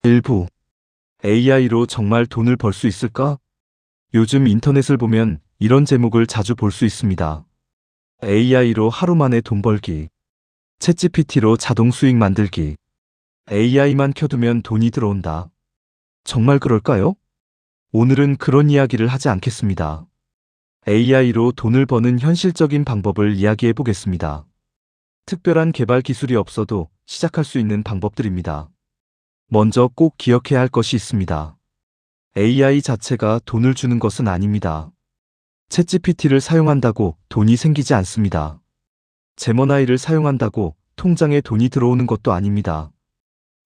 일부 AI로 정말 돈을 벌 수 있을까? 요즘 인터넷을 보면 이런 제목을 자주 볼 수 있습니다. AI로 하루 만에 돈 벌기, 챗GPT로 자동 수익 만들기, AI만 켜두면 돈이 들어온다. 정말 그럴까요? 오늘은 그런 이야기를 하지 않겠습니다. AI로 돈을 버는 현실적인 방법을 이야기해 보겠습니다. 특별한 개발 기술이 없어도 시작할 수 있는 방법들입니다. 먼저 꼭 기억해야 할 것이 있습니다. AI 자체가 돈을 주는 것은 아닙니다. 챗GPT를 사용한다고 돈이 생기지 않습니다. 제머나이를 사용한다고 통장에 돈이 들어오는 것도 아닙니다.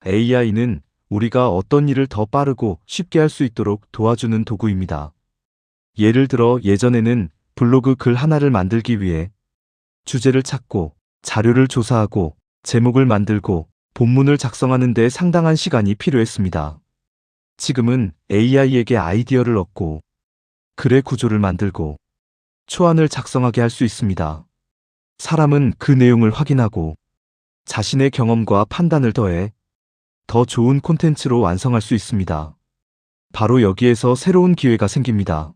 AI는 우리가 어떤 일을 더 빠르고 쉽게 할 수 있도록 도와주는 도구입니다. 예를 들어 예전에는 블로그 글 하나를 만들기 위해 주제를 찾고 자료를 조사하고 제목을 만들고 본문을 작성하는 데 상당한 시간이 필요했습니다. 지금은 AI에게 아이디어를 얻고 글의 구조를 만들고 초안을 작성하게 할 수 있습니다. 사람은 그 내용을 확인하고 자신의 경험과 판단을 더해 더 좋은 콘텐츠로 완성할 수 있습니다. 바로 여기에서 새로운 기회가 생깁니다.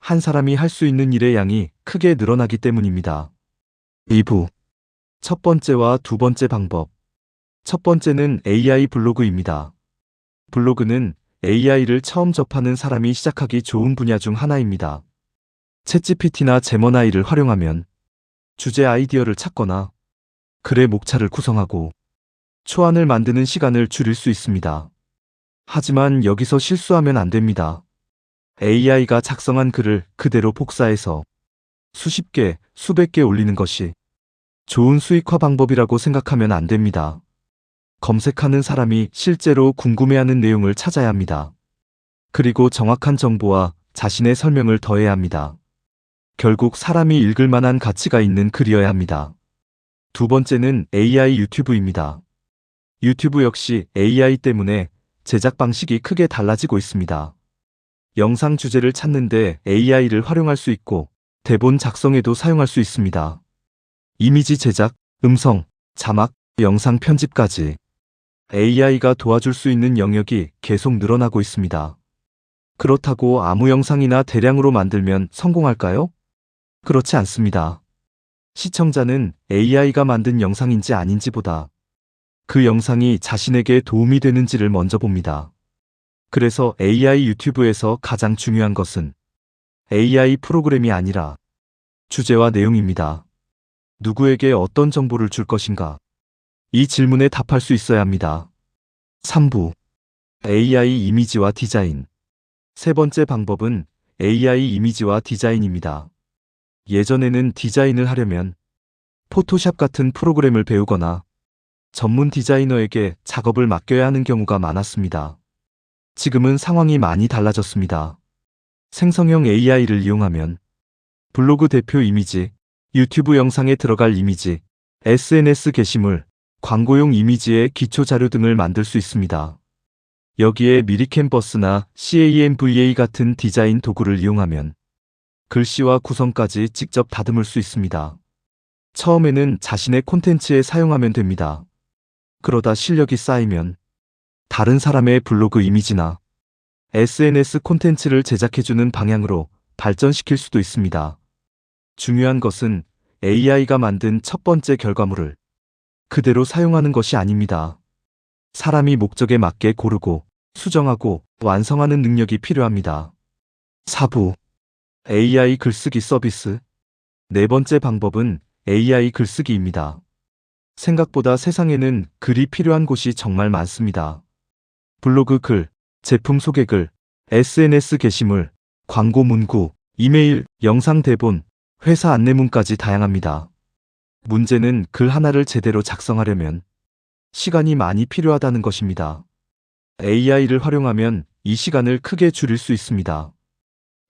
한 사람이 할 수 있는 일의 양이 크게 늘어나기 때문입니다. 2부 첫 번째와 두 번째 방법. 첫 번째는 AI 블로그입니다. 블로그는 AI를 처음 접하는 사람이 시작하기 좋은 분야 중 하나입니다. 챗GPT나 제머나이를 활용하면 주제 아이디어를 찾거나 글의 목차를 구성하고 초안을 만드는 시간을 줄일 수 있습니다. 하지만 여기서 실수하면 안 됩니다. AI가 작성한 글을 그대로 복사해서 수십 개, 수백 개 올리는 것이 좋은 수익화 방법이라고 생각하면 안 됩니다. 검색하는 사람이 실제로 궁금해하는 내용을 찾아야 합니다. 그리고 정확한 정보와 자신의 설명을 더해야 합니다. 결국 사람이 읽을 만한 가치가 있는 글이어야 합니다. 두 번째는 AI 유튜브입니다. 유튜브 역시 AI 때문에 제작 방식이 크게 달라지고 있습니다. 영상 주제를 찾는데 AI를 활용할 수 있고 대본 작성에도 사용할 수 있습니다. 이미지 제작, 음성, 자막, 영상 편집까지 AI가 도와줄 수 있는 영역이 계속 늘어나고 있습니다. 그렇다고 아무 영상이나 대량으로 만들면 성공할까요? 그렇지 않습니다. 시청자는 AI가 만든 영상인지 아닌지보다 그 영상이 자신에게 도움이 되는지를 먼저 봅니다. 그래서 AI 유튜브에서 가장 중요한 것은 AI 프로그램이 아니라 주제와 내용입니다. 누구에게 어떤 정보를 줄 것인가? 이 질문에 답할 수 있어야 합니다. 3부 AI 이미지와 디자인. 세 번째 방법은 AI 이미지와 디자인입니다. 예전에는 디자인을 하려면 포토샵 같은 프로그램을 배우거나 전문 디자이너에게 작업을 맡겨야 하는 경우가 많았습니다. 지금은 상황이 많이 달라졌습니다. 생성형 AI를 이용하면 블로그 대표 이미지, 유튜브 영상에 들어갈 이미지, SNS 게시물, 광고용 이미지의 기초 자료 등을 만들 수 있습니다. 여기에 미리 캔버스나 CANVA 같은 디자인 도구를 이용하면 글씨와 구성까지 직접 다듬을 수 있습니다. 처음에는 자신의 콘텐츠에 사용하면 됩니다. 그러다 실력이 쌓이면 다른 사람의 블로그 이미지나 SNS 콘텐츠를 제작해주는 방향으로 발전시킬 수도 있습니다. 중요한 것은 AI가 만든 첫 번째 결과물을 그대로 사용하는 것이 아닙니다. 사람이 목적에 맞게 고르고 수정하고 완성하는 능력이 필요합니다. 4부 AI 글쓰기 서비스. 네 번째 방법은 AI 글쓰기입니다. 생각보다 세상에는 글이 필요한 곳이 정말 많습니다. 블로그 글, 제품 소개 글, SNS 게시물, 광고 문구, 이메일, 영상 대본, 회사 안내문까지 다양합니다. 문제는 글 하나를 제대로 작성하려면 시간이 많이 필요하다는 것입니다. AI를 활용하면 이 시간을 크게 줄일 수 있습니다.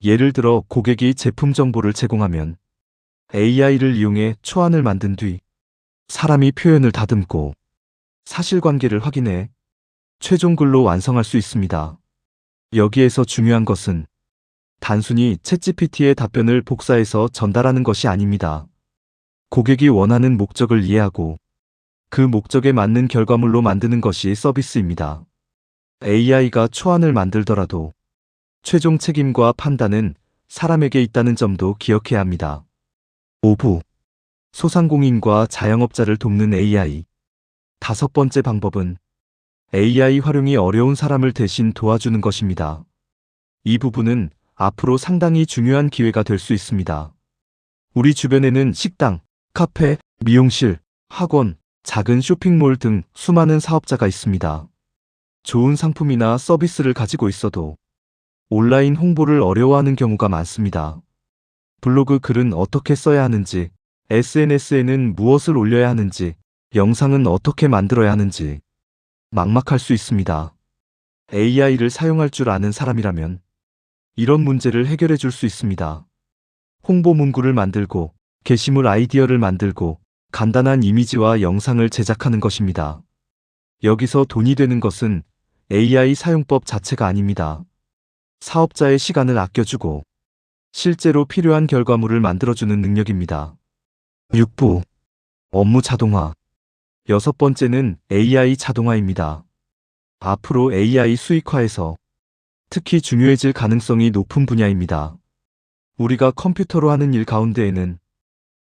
예를 들어 고객이 제품 정보를 제공하면 AI를 이용해 초안을 만든 뒤 사람이 표현을 다듬고 사실관계를 확인해 최종 글로 완성할 수 있습니다. 여기에서 중요한 것은 단순히 챗GPT의 답변을 복사해서 전달하는 것이 아닙니다. 고객이 원하는 목적을 이해하고 그 목적에 맞는 결과물로 만드는 것이 서비스입니다. AI가 초안을 만들더라도 최종 책임과 판단은 사람에게 있다는 점도 기억해야 합니다. 5부. 소상공인과 자영업자를 돕는 AI. 다섯 번째 방법은 AI 활용이 어려운 사람을 대신 도와주는 것입니다. 이 부분은 앞으로 상당히 중요한 기회가 될 수 있습니다. 우리 주변에는 식당, 카페, 미용실, 학원, 작은 쇼핑몰 등 수많은 사업자가 있습니다. 좋은 상품이나 서비스를 가지고 있어도 온라인 홍보를 어려워하는 경우가 많습니다. 블로그 글은 어떻게 써야 하는지, SNS에는 무엇을 올려야 하는지, 영상은 어떻게 만들어야 하는지 막막할 수 있습니다. AI를 사용할 줄 아는 사람이라면 이런 문제를 해결해 줄 수 있습니다. 홍보 문구를 만들고, 게시물 아이디어를 만들고, 간단한 이미지와 영상을 제작하는 것입니다. 여기서 돈이 되는 것은 AI 사용법 자체가 아닙니다. 사업자의 시간을 아껴주고 실제로 필요한 결과물을 만들어주는 능력입니다. 6부. 업무 자동화. 여섯 번째는 AI 자동화입니다. 앞으로 AI 수익화에서 특히 중요해질 가능성이 높은 분야입니다. 우리가 컴퓨터로 하는 일 가운데에는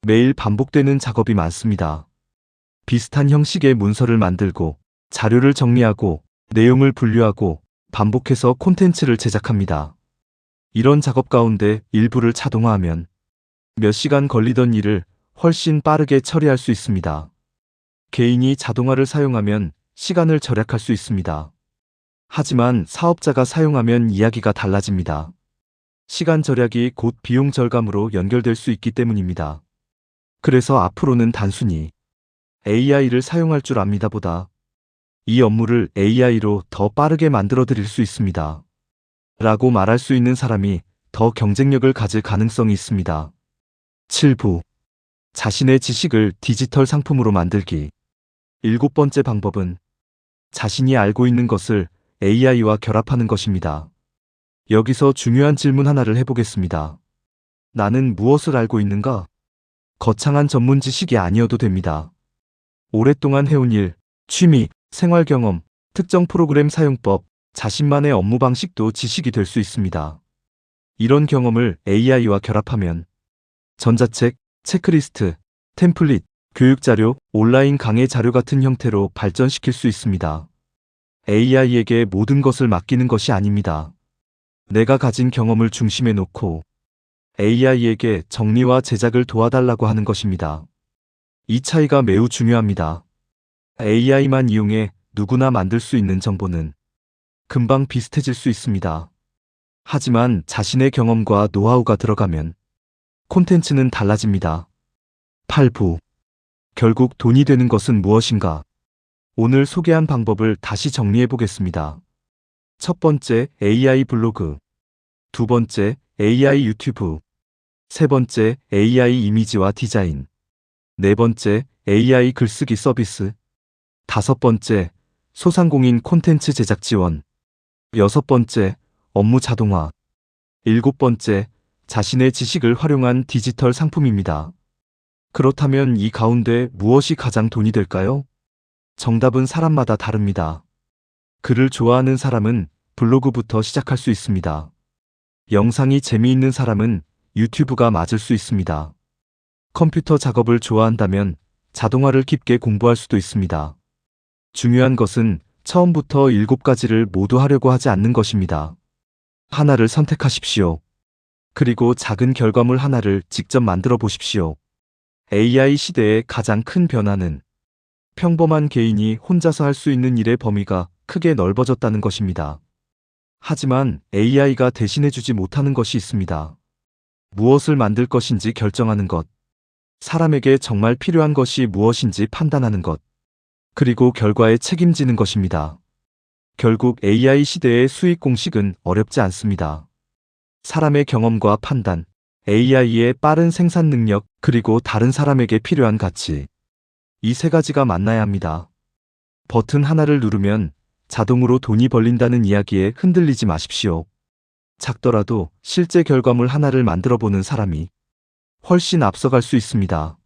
매일 반복되는 작업이 많습니다. 비슷한 형식의 문서를 만들고, 자료를 정리하고, 내용을 분류하고, 반복해서 콘텐츠를 제작합니다. 이런 작업 가운데 일부를 자동화하면 몇 시간 걸리던 일을 훨씬 빠르게 처리할 수 있습니다. 개인이 자동화를 사용하면 시간을 절약할 수 있습니다. 하지만 사업자가 사용하면 이야기가 달라집니다. 시간 절약이 곧 비용 절감으로 연결될 수 있기 때문입니다. 그래서 앞으로는 단순히 AI를 사용할 줄 압니다보다 이 업무를 AI로 더 빠르게 만들어 드릴 수 있습니다. 라고 말할 수 있는 사람이 더 경쟁력을 가질 가능성이 있습니다. 7부. 자신의 지식을 디지털 상품으로 만들기. 일곱 번째 방법은 자신이 알고 있는 것을 AI와 결합하는 것입니다. 여기서 중요한 질문 하나를 해보겠습니다. 나는 무엇을 알고 있는가? 거창한 전문 지식이 아니어도 됩니다. 오랫동안 해온 일, 취미, 생활 경험, 특정 프로그램 사용법, 자신만의 업무 방식도 지식이 될 수 있습니다. 이런 경험을 AI와 결합하면 전자책, 체크리스트, 템플릿, 교육자료, 온라인 강의 자료 같은 형태로 발전시킬 수 있습니다. AI에게 모든 것을 맡기는 것이 아닙니다. 내가 가진 경험을 중심에 놓고 AI에게 정리와 제작을 도와달라고 하는 것입니다. 이 차이가 매우 중요합니다. AI만 이용해 누구나 만들 수 있는 정보는 금방 비슷해질 수 있습니다. 하지만 자신의 경험과 노하우가 들어가면 콘텐츠는 달라집니다. 8부. 결국 돈이 되는 것은 무엇인가? 오늘 소개한 방법을 다시 정리해 보겠습니다. 첫 번째, AI 블로그. 두 번째, AI 유튜브. 세 번째, AI 이미지와 디자인. 네 번째, AI 글쓰기 서비스. 다섯 번째, 소상공인 콘텐츠 제작 지원. 여섯 번째, 업무 자동화. 일곱 번째, 자신의 지식을 활용한 디지털 상품입니다. 그렇다면 이 가운데 무엇이 가장 돈이 될까요? 정답은 사람마다 다릅니다. 글을 좋아하는 사람은 블로그부터 시작할 수 있습니다. 영상이 재미있는 사람은 유튜브가 맞을 수 있습니다. 컴퓨터 작업을 좋아한다면 자동화를 깊게 공부할 수도 있습니다. 중요한 것은 처음부터 7가지를 모두 하려고 하지 않는 것입니다. 하나를 선택하십시오. 그리고 작은 결과물 하나를 직접 만들어 보십시오. AI 시대의 가장 큰 변화는 평범한 개인이 혼자서 할 수 있는 일의 범위가 크게 넓어졌다는 것입니다. 하지만 AI가 대신해주지 못하는 것이 있습니다. 무엇을 만들 것인지 결정하는 것, 사람에게 정말 필요한 것이 무엇인지 판단하는 것, 그리고 결과에 책임지는 것입니다. 결국 AI 시대의 수익 공식은 어렵지 않습니다. 사람의 경험과 판단, AI의 빠른 생산 능력, 그리고 다른 사람에게 필요한 가치. 이 세 가지가 만나야 합니다. 버튼 하나를 누르면 자동으로 돈이 벌린다는 이야기에 흔들리지 마십시오. 작더라도 실제 결과물 하나를 만들어 보는 사람이 훨씬 앞서갈 수 있습니다.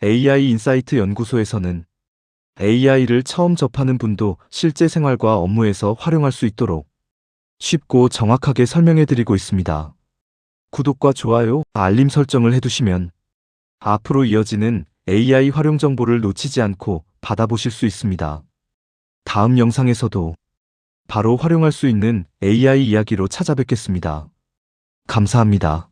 AI 인사이트 연구소에서는 AI를 처음 접하는 분도 실제 생활과 업무에서 활용할 수 있도록 쉽고 정확하게 설명해 드리고 있습니다. 구독과 좋아요, 알림 설정을 해두시면 앞으로 이어지는 AI 활용 정보를 놓치지 않고 받아보실 수 있습니다. 다음 영상에서도 바로 활용할 수 있는 AI 이야기로 찾아뵙겠습니다. 감사합니다.